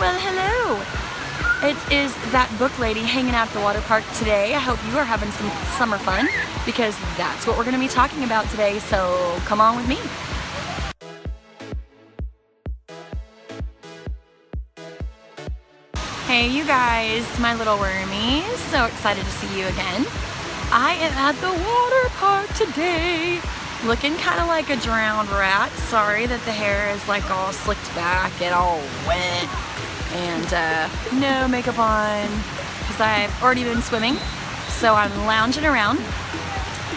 Well, hello. It is that book lady hanging out at the water park today. I hope you are having some summer fun because that's what we're going to be talking about today, so come on with me. Hey you guys, my little wormies. So excited to see you again. I am at the water park today. Looking kind of like a drowned rat. Sorry that the hair is like all slicked back and all wet. And no makeup on because I've already been swimming. So I'm lounging around.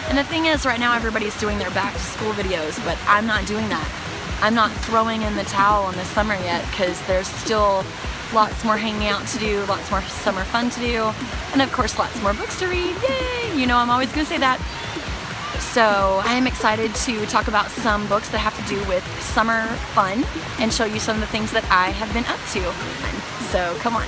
And the thing is, right now everybody's doing their back to school videos, but I'm not doing that. I'm not throwing in the towel in the summer yet because there's still lots more hanging out to do, lots more summer fun to do, and of course lots more books to read. Yay! You know I'm always going to say that. So I am excited to talk about some books that have to do with summer fun and show you some of the things that I have been up to. So come on.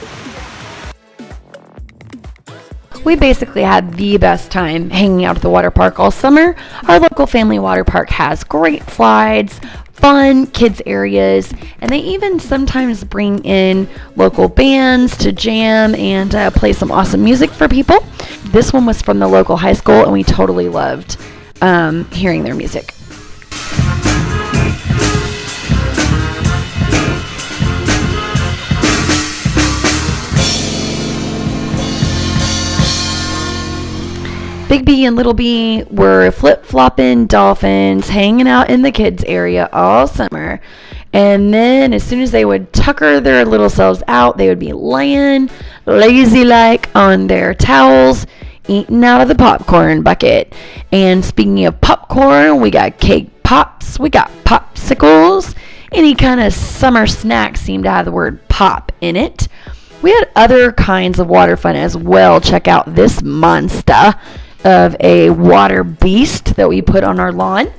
We basically had the best time hanging out at the water park all summer. Our local family water park has great slides, fun kids areas, and they even sometimes bring in local bands to jam and play some awesome music for people. This one was from the local high school, and we totally loved hearing their music. Big B and Little B were flip-flopping dolphins hanging out in the kids area all summer. And then as soon as they would tucker their little selves out, they would be laying lazy-like on their towels, eating out of the popcorn bucket. And speaking of popcorn, we got cake pops, we got popsicles. Any kind of summer snack seemed to have the word pop in it. We had other kinds of water fun as well. Check out this monster of a water beast that we put on our lawn.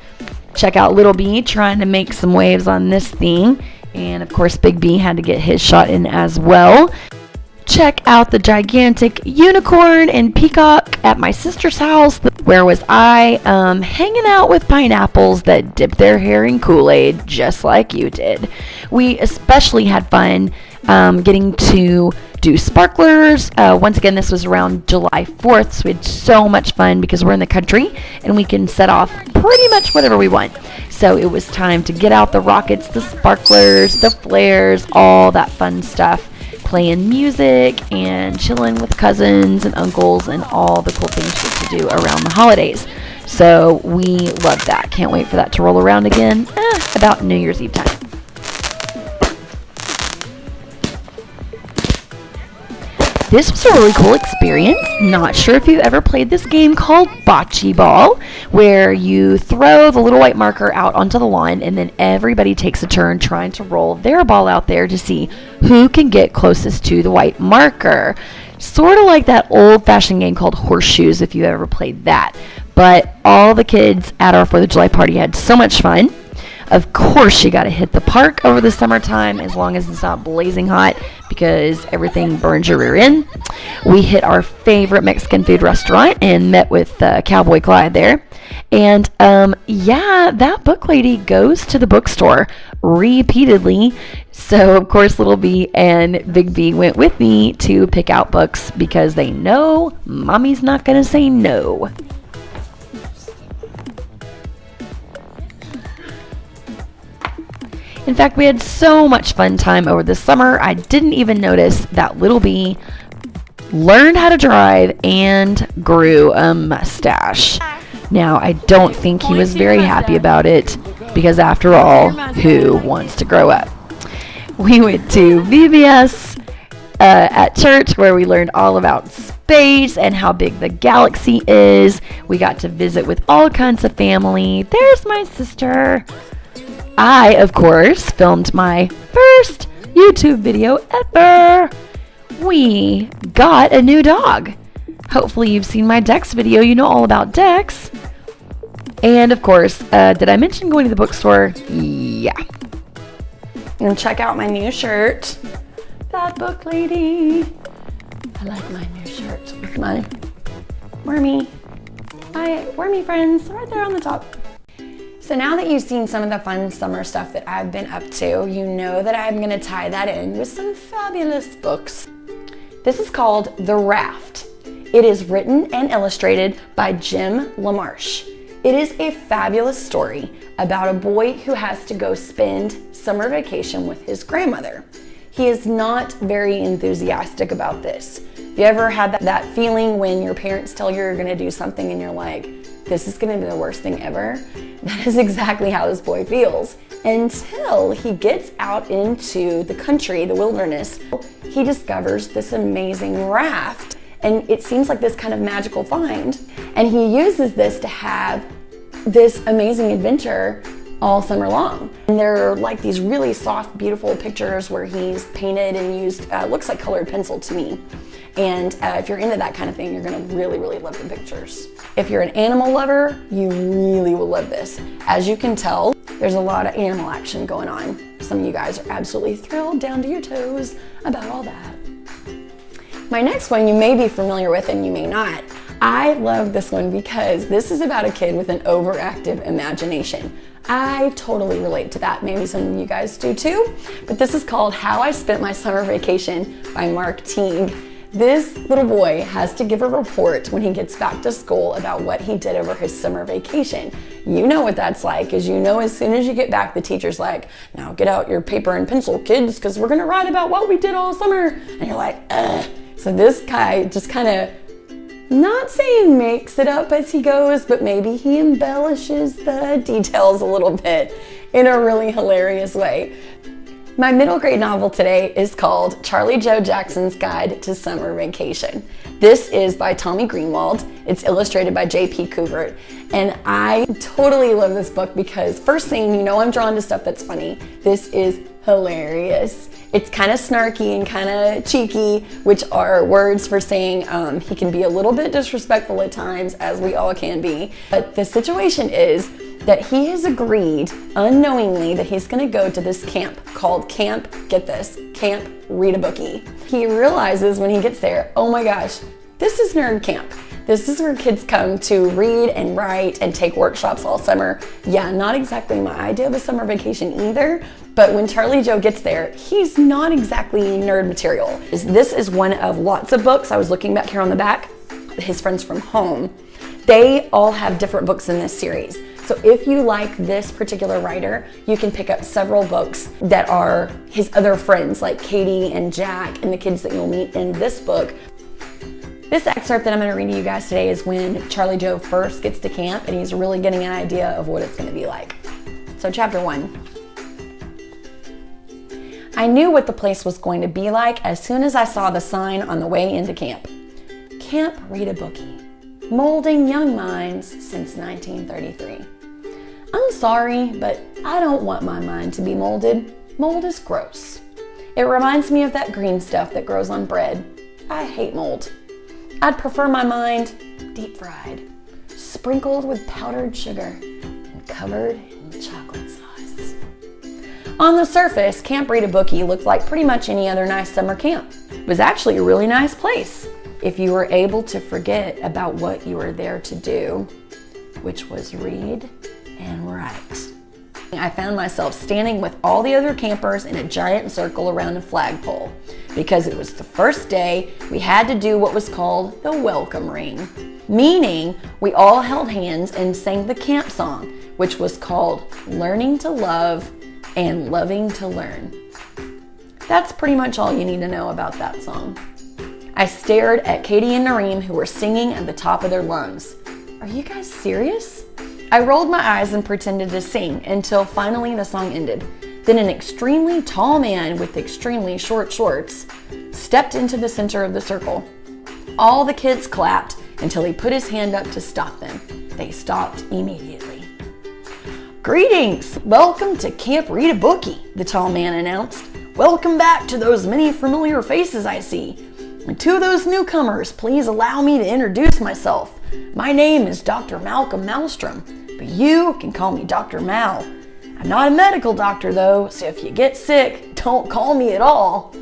Check out Little B trying to make some waves on this thing. And of course Big B had to get his shot in as well. Check out the gigantic unicorn and peacock at my sister's house. Where was I? Hanging out with pineapples that dip their hair in Kool-Aid just like you did. We especially had fun getting to do sparklers. Once again, this was around July 4th, so we had so much fun because we're in the country and we can set off pretty much whatever we want. So it was time to get out the rockets, the sparklers, the flares, all that fun stuff, playing music and chilling with cousins and uncles and all the cool things to do around the holidays. So we love that. Can't wait for that to roll around again about New Year's Eve time. This was a really cool experience. Not sure if you've ever played this game called Bocce Ball, where you throw the little white marker out onto the lawn and then everybody takes a turn trying to roll their ball out there to see who can get closest to the white marker. Sort of like that old-fashioned game called Horseshoes, if you ever played that. But all the kids at our 4th of July party had so much fun. Of course, you got to hit the park over the summertime as long as it's not blazing hot because everything burns your rear end. We hit our favorite Mexican food restaurant and met with Cowboy Clyde there. And yeah, that book lady goes to the bookstore repeatedly. So, of course, Little B and Big B went with me to pick out books because they know Mommy's not going to say no. In fact, we had so much fun time over the summer, I didn't even notice that Little B learned how to drive and grew a mustache. Now, I don't think he was very happy about it because, after all, who wants to grow up? We went to VBS at church where we learned all about space and how big the galaxy is. We got to visit with all kinds of family. There's my sister. I, of course, filmed my first YouTube video ever. We got a new dog. Hopefully you've seen my Dex video. You know all about Dex. And, of course, did I mention going to the bookstore? Yeah. And check out my new shirt. That book lady. I like my new shirt with my wormy friends right there on the top. So now that you've seen some of the fun summer stuff that I've been up to, you know that I'm going to tie that in with some fabulous books. This is called The Raft. It is written and illustrated by LaMarche. It is a fabulous story about a boy who has to go spend summer vacation with his grandmother. He is not very enthusiastic about this. Have you ever had that feeling when your parents tell you you're going to do something and you're like, this is going to be the worst thing ever? That is exactly how this boy feels. Until he gets out into the country, the wilderness, he discovers this amazing raft. And it seems like this kind of magical find. And he uses this to have this amazing adventure all summer long. And they're like these really soft, beautiful pictures where he's painted and used, looks like colored pencil to me. And if you're into that kind of thing, you're gonna really, really love the pictures. If you're an animal lover, you really will love this. As you can tell, there's a lot of animal action going on. Some of you guys are absolutely thrilled down to your toes about all that. My next one you may be familiar with and you may not. I love this one because this is about a kid with an overactive imagination. I totally relate to that. Maybe some of you guys do too. But this is called How I Spent My Summer Vacation by Teague. This little boy has to give a report when he gets back to school about what he did over his summer vacation. You know what that's like, as you know, as soon as you get back, the teacher's like, now get out your paper and pencil, kids, because we're gonna write about what we did all summer. And you're like, ugh. So this guy just kind of, not saying makes it up as he goes, but maybe he embellishes the details a little bit in a really hilarious way. My middle grade novel today is called Charlie Joe Jackson's Guide to Summer Vacation. This is by Tommy Greenwald. It's illustrated by J.P. Couvert. And I totally love this book because first thing, you know I'm drawn to stuff that's funny. This is hilarious. It's kind of snarky and kind of cheeky, which are words for saying he can be a little bit disrespectful at times, as we all can be. But the situation is that he has agreed unknowingly that he's going to go to this camp called Camp, get this, Camp Read a Bookie. He realizes when he gets there, oh my gosh, this is nerd camp. This is where kids come to read and write and take workshops all summer. Yeah, not exactly my idea of a summer vacation either, but when Charlie Joe gets there, he's not exactly nerd material. This is one of lots of books. I was looking back here on the back, his friends from home. They all have different books in this series. So if you like this particular writer, you can pick up several books that are his other friends like Katie and Jack and the kids that you'll meet in this book. This excerpt that I'm going to read to you guys today is when Charlie Joe first gets to camp and he's really getting an idea of what it's going to be like. So chapter 1. I knew what the place was going to be like as soon as I saw the sign on the way into camp. Camp Read a Bookie, molding young minds since 1933. I'm sorry, but I don't want my mind to be molded. Mold is gross. It reminds me of that green stuff that grows on bread. I hate mold. I'd prefer my mind deep fried, sprinkled with powdered sugar, and covered in chocolate sauce. On the surface, Camp Read a Bookie looked like pretty much any other nice summer camp. It was actually a really nice place if you were able to forget about what you were there to do, which was read and write. I found myself standing with all the other campers in a giant circle around a flagpole. Because it was the first day, we had to do what was called the welcome ring, meaning we all held hands and sang the camp song, which was called Learning to Love and Loving to Learn. That's pretty much all you need to know about that song. I stared at Katie and Nareem, who were singing at the top of their lungs. Are you guys serious? I rolled my eyes and pretended to sing until finally the song ended. Then an extremely tall man with extremely short shorts stepped into the center of the circle. All the kids clapped until he put his hand up to stop them. They stopped immediately. Greetings! Welcome to Camp Read a Bookie, the tall man announced. Welcome back to those many familiar faces I see. And to those newcomers, please allow me to introduce myself. My name is Dr. Malcolm Malmstrom, but you can call me Dr. Mal. I'm not a medical doctor though, so if you get sick, don't call me at all.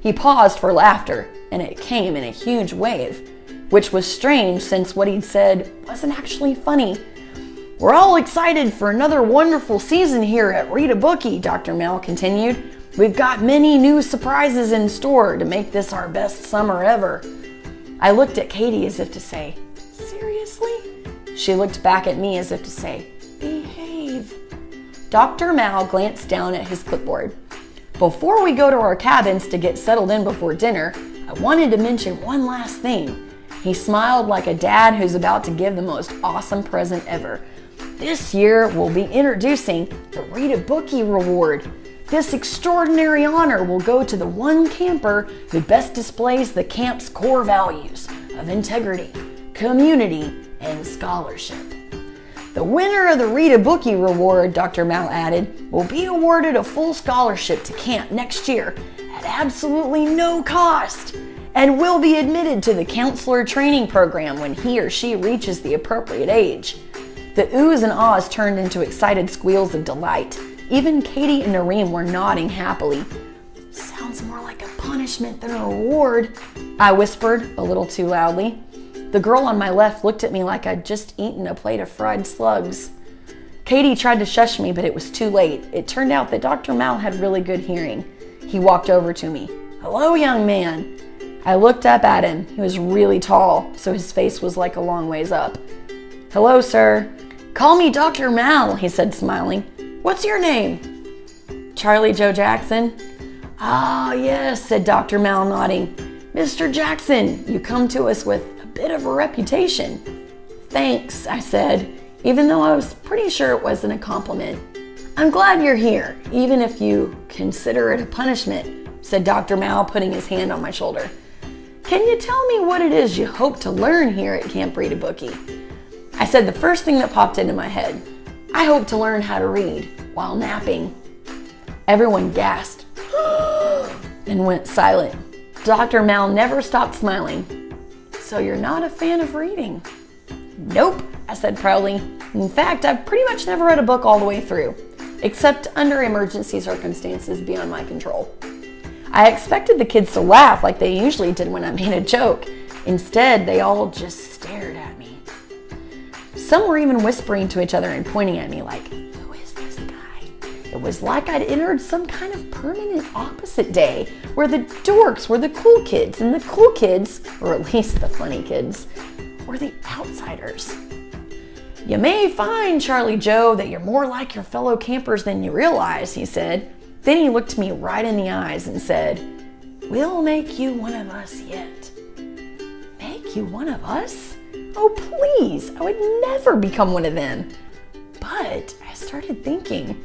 He paused for laughter, and it came in a huge wave, which was strange since what he'd said wasn't actually funny. We're all excited for another wonderful season here at Read a Bookie, Dr. Mal continued. We've got many new surprises in store to make this our best summer ever. I looked at Katie as if to say, seriously? She looked back at me as if to say, behave. Dr. Mal glanced down at his clipboard. Before we go to our cabins to get settled in before dinner, I wanted to mention one last thing. He smiled like a dad who's about to give the most awesome present ever. This year, we'll be introducing the Read a Bookie Reward. This extraordinary honor will go to the one camper who best displays the camp's core values of integrity, community, and scholarship. The winner of the Read a Bookie Reward, Dr. Mal added, will be awarded a full scholarship to camp next year at absolutely no cost and will be admitted to the counselor training program when he or she reaches the appropriate age. The oohs and ahs turned into excited squeals of delight. Even Katie and Nareem were nodding happily. Sounds more like a punishment than a reward, I whispered a little too loudly. The girl on my left looked at me like I'd just eaten a plate of fried slugs. Katie tried to shush me, but it was too late. It turned out that Dr. Mal had really good hearing. He walked over to me. Hello, young man. I looked up at him. He was really tall, so his face was like a long ways up. Hello, sir. Call me Dr. Mal, he said, smiling. What's your name? Charlie Joe Jackson. Ah, yes, said Dr. Mal, nodding. Mr. Jackson, you come to us with a bit of a reputation. Thanks, I said, even though I was pretty sure it wasn't a compliment. I'm glad you're here, even if you consider it a punishment, said Dr. Mal, putting his hand on my shoulder. Can you tell me what it is you hope to learn here at Camp Read a Bookie? I said the first thing that popped into my head. I hope to learn how to read while napping. Everyone gasped and went silent. Dr. Mal never stopped smiling. So you're not a fan of reading? Nope, I said proudly. In fact, I've pretty much never read a book all the way through, except under emergency circumstances beyond my control. I expected the kids to laugh like they usually did when I made a joke. Instead, they all just stared at me. Some were even whispering to each other and pointing at me like, who is this guy? It was like I'd entered some kind of permanent opposite day where the dorks were the cool kids and the cool kids, or at least the funny kids, were the outsiders. You may find, Charlie Joe, that you're more like your fellow campers than you realize, he said. Then he looked me right in the eyes and said, we'll make you one of us yet. Make you one of us? Oh, please, I would never become one of them. But I started thinking,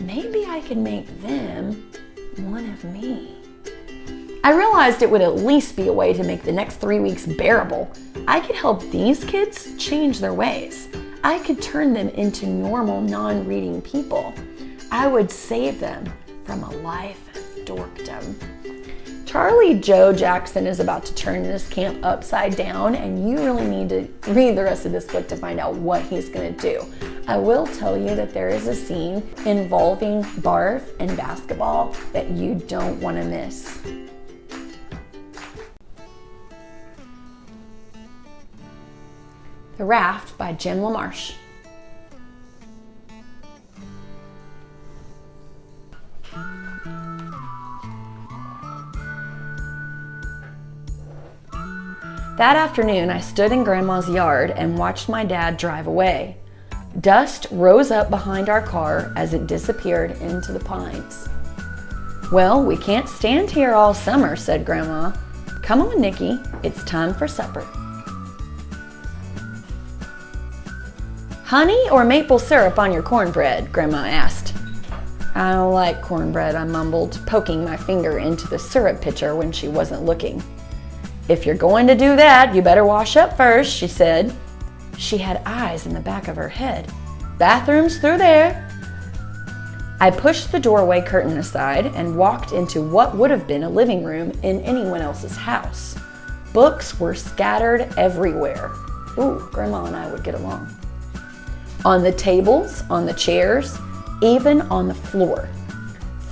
maybe I could make them one of me. I realized it would at least be a way to make the next 3 weeks bearable. I could help these kids change their ways. I could turn them into normal, non-reading people. I would save them from a life of dorkdom. Charlie Joe Jackson is about to turn this camp upside down, and you really need to read the rest of this book to find out what he's going to do. I will tell you that there is a scene involving barf and basketball that you don't want to miss. The Raft by LaMarche. That afternoon, I stood in Grandma's yard and watched my dad drive away. Dust rose up behind our car as it disappeared into the pines. Well, we can't stand here all summer, said Grandma. Come on, Nikki, it's time for supper. Honey or maple syrup on your cornbread? Grandma asked. I don't like cornbread, I mumbled, poking my finger into the syrup pitcher when she wasn't looking. If you're going to do that, you better wash up first, she said. She had eyes in the back of her head. Bathroom's through there. I pushed the doorway curtain aside and walked into what would have been a living room in anyone else's house. Books were scattered everywhere. Ooh, Grandma and I would get along. On the tables, on the chairs, even on the floor.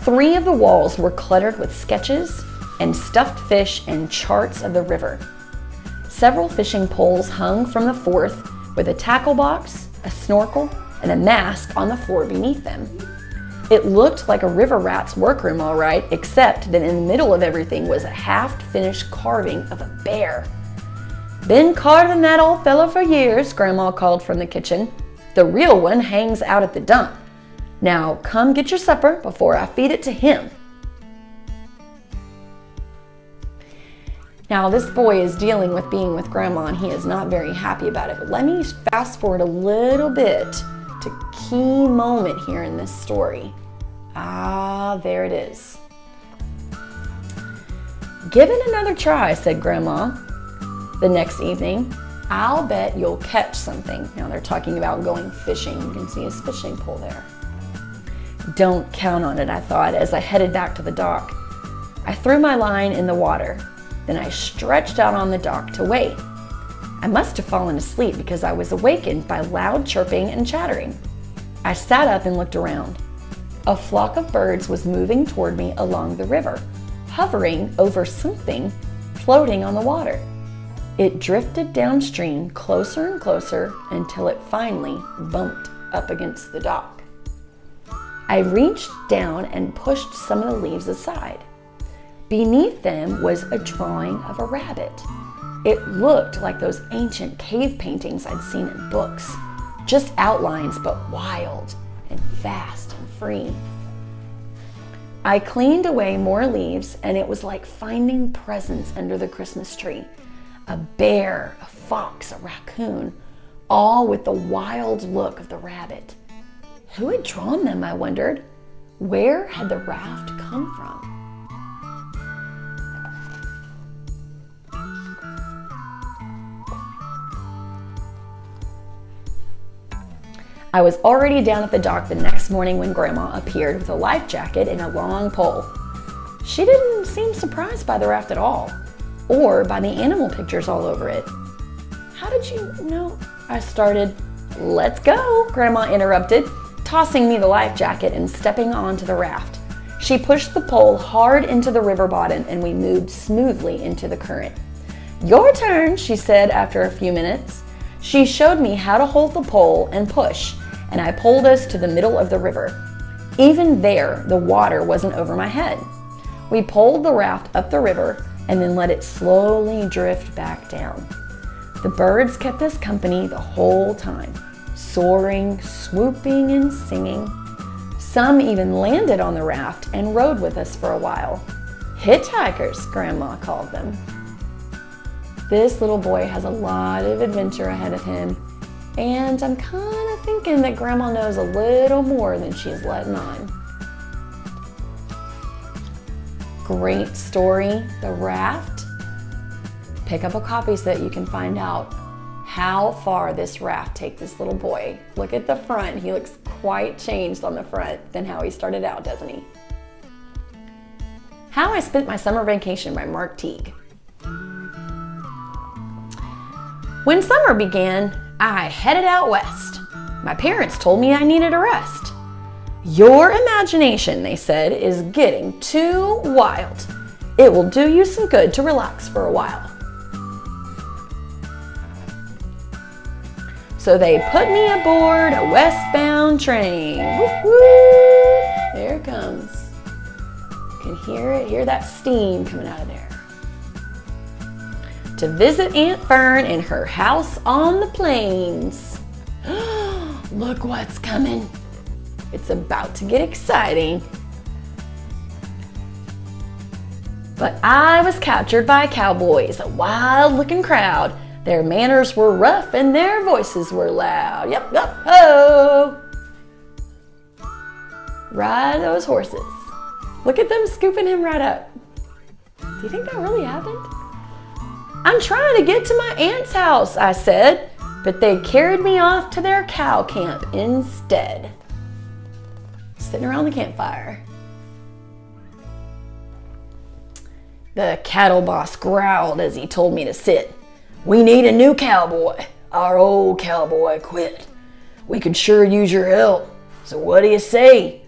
3 of the walls were cluttered with sketches and stuffed fish and charts of the river. Several fishing poles hung from the 4th with a tackle box, a snorkel, and a mask on the floor beneath them. It looked like a river rat's workroom, all right, except that in the middle of everything was a half-finished carving of a bear. "Been carving that old fellow for years," Grandma called from the kitchen. "The real one hangs out at the dump. Now come get your supper before I feed it to him." Now this boy is dealing with being with Grandma and he is not very happy about it. But let me fast forward a little bit to a key moment here in this story. There it is. "Give it another try," said Grandma the next evening. "I'll bet you'll catch something." Now they're talking about going fishing. You can see his fishing pole there. Don't count on it, I thought, as I headed back to the dock. I threw my line in the water. Then I stretched out on the dock to wait. I must have fallen asleep because I was awakened by loud chirping and chattering. I sat up and looked around. A flock of birds was moving toward me along the river, hovering over something floating on the water. It drifted downstream closer and closer until it finally bumped up against the dock. I reached down and pushed some of the leaves aside. Beneath them was a drawing of a rabbit. It looked like those ancient cave paintings I'd seen in books, just outlines but wild and fast and free. I cleaned away more leaves and it was like finding presents under the Christmas tree. A bear, a fox, a raccoon, all with the wild look of the rabbit. Who had drawn them, I wondered? Where had the raft come from? I was already down at the dock the next morning when Grandma appeared with a life jacket and a long pole. She didn't seem surprised by the raft at all, or by the animal pictures all over it. "How did you know?" I started. "Let's go," Grandma interrupted, tossing me the life jacket and stepping onto the raft. She pushed the pole hard into the river bottom and we moved smoothly into the current. "Your turn," she said after a few minutes. She showed me how to hold the pole and push, and I pulled us to the middle of the river. Even there, the water wasn't over my head. We pulled the raft up the river and then let it slowly drift back down. The birds kept us company the whole time, soaring, swooping, and singing. Some even landed on the raft and rode with us for a while. Hitchhikers, Grandma called them. This little boy has a lot of adventure ahead of him, and I'm kind of thinking that Grandma knows a little more than she's letting on. Great story, The Raft. Pick up a copy so that you can find out how far this raft takes this little boy. Look at the front. He looks quite changed on the front than how he started out, doesn't he? How I Spent My Summer Vacation by Mark Teague. When summer began, I headed out west. My parents told me I needed a rest. Your imagination, they said, is getting too wild. It will do you some good to relax for a while. So they put me aboard a westbound train. Woo-hoo! There it comes. You can hear that steam coming out of there. To visit Aunt Fern in her house on the plains. Look what's coming. It's about to get exciting. But I was captured by cowboys, a wild-looking crowd. Their manners were rough and their voices were loud. Yep, yep, ho! Ride those horses. Look at them scooping him right up. Do you think that really happened? I'm trying to get to my aunt's house, I said, but they carried me off to their cow camp instead. Sitting around the campfire. The cattle boss growled as he told me to sit. We need a new cowboy. Our old cowboy quit. We could sure use your help. So what do you say?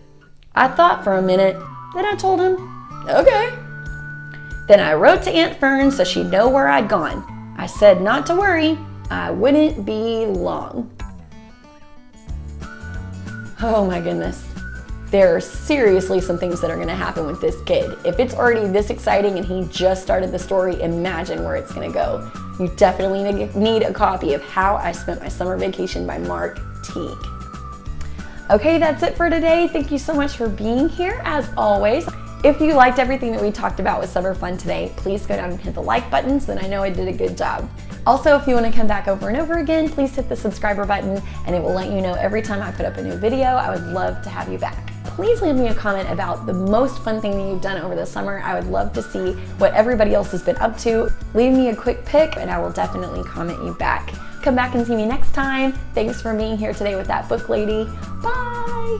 I thought for a minute, then I told him, okay. Then I wrote to Aunt Fern so she'd know where I'd gone. I said not to worry, I wouldn't be long. Oh my goodness. There are seriously some things that are gonna happen with this kid. If it's already this exciting and he just started the story, imagine where it's gonna go. You definitely need a copy of How I Spent My Summer Vacation by Mark Teague. Okay, that's it for today. Thank you so much for being here as always. If you liked everything that we talked about with summer fun today, please go down and hit the like button so then I know I did a good job. Also, if you want to come back over and over again, please hit the subscriber button and it will let you know every time I put up a new video. I would love to have you back. Please leave me a comment about the most fun thing that you've done over the summer. I would love to see what everybody else has been up to. Leave me a quick pic and I will definitely comment you back. Come back and see me next time. Thanks for being here today with that book lady. Bye!